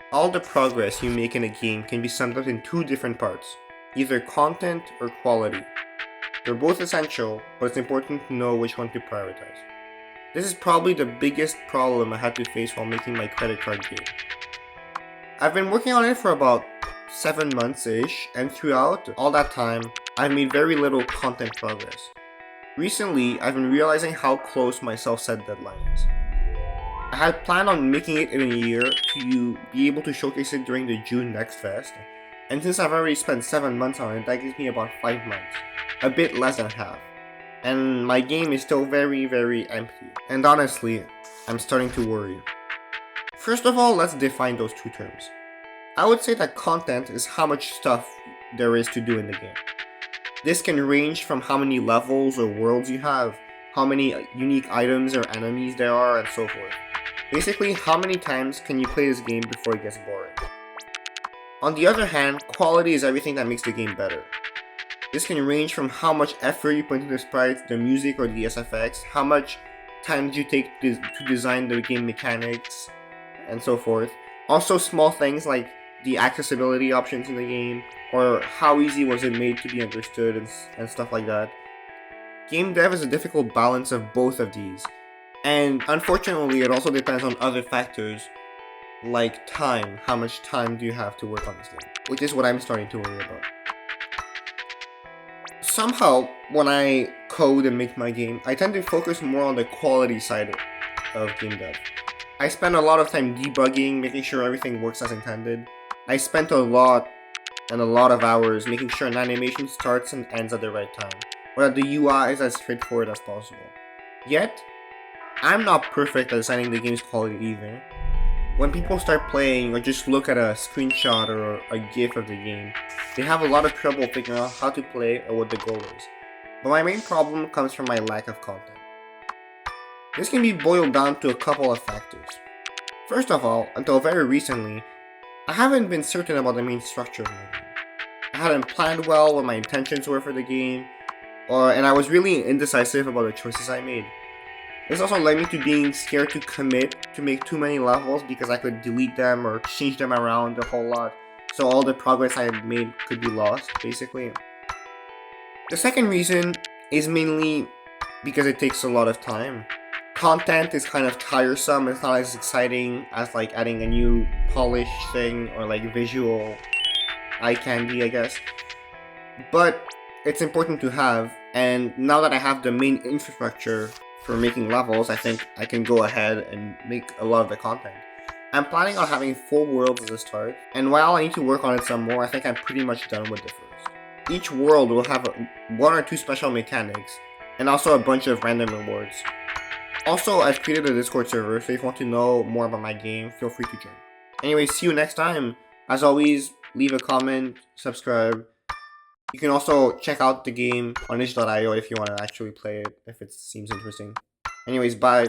All the progress you make in a game can be summed up in two different parts, either content or quality. They're both essential, but it's important to know which one to prioritize. This is probably the biggest problem I had to face while making my credit card game. I've been working on it for about 7 months-ish, and throughout all that time, I've made very little content progress. Recently, I've been realizing how close my self-set deadline is. I had planned on making it in a year to be able to showcase it during the June Next Fest, and since I've already spent 7 months on it, that gives me about 5 months, a bit less than half. And my game is still very empty. And honestly, I'm starting to worry. First of all, let's define those two terms. I would say that content is how much stuff there is to do in the game. This can range from how many levels or worlds you have, how many unique items or enemies there are, and so forth. Basically, how many times can you play this game before it gets boring? On the other hand, quality is everything that makes the game better. This can range from how much effort you put into the sprites, the music or the SFX, how much time did you take to design the game mechanics, and so forth. Also small things like the accessibility options in the game, or how easy was it made to be understood and stuff like that. Game dev is a difficult balance of both of these, and unfortunately it also depends on other factors like time. How much time do you have to work on this game? Which is what I'm starting to worry about. Somehow, when I code and make my game, I tend to focus more on the quality side of game dev. I spend a lot of time debugging, making sure everything works as intended. I spent a lot of hours making sure an animation starts and ends at the right time, or that the UI is as straightforward as possible. Yet, I'm not perfect at designing the game's quality either. When people start playing or just look at a screenshot or a GIF of the game, they have a lot of trouble figuring out how to play or what the goal is. But my main problem comes from my lack of content. This can be boiled down to a couple of factors. First of all, until very recently, I haven't been certain about the main structure of my game. I hadn't planned well what my intentions were for the game, and I was really indecisive about the choices I made. This also led me to being scared to commit to make too many levels because I could delete them or change them around a whole lot, so all the progress I had made could be lost, basically. The second reason is mainly because it takes a lot of time. Content is kind of tiresome. It's not as exciting as like adding a new polished thing or like visual eye candy, I guess. But it's important to have, and now that I have the main infrastructure for making levels, I think I can go ahead and make a lot of the content. I'm planning on having 4 worlds as a start, and while I need to work on it some more, I think I'm pretty much done with the first. Each world will have 1 or 2 special mechanics, and also a bunch of random rewards. Also, I've created a Discord server, so if you want to know more about my game, feel free to join. Anyway, see you next time. As always, leave a comment, subscribe. You can also check out the game on itch.io if you want to actually play it, if it seems interesting. Anyways, bye.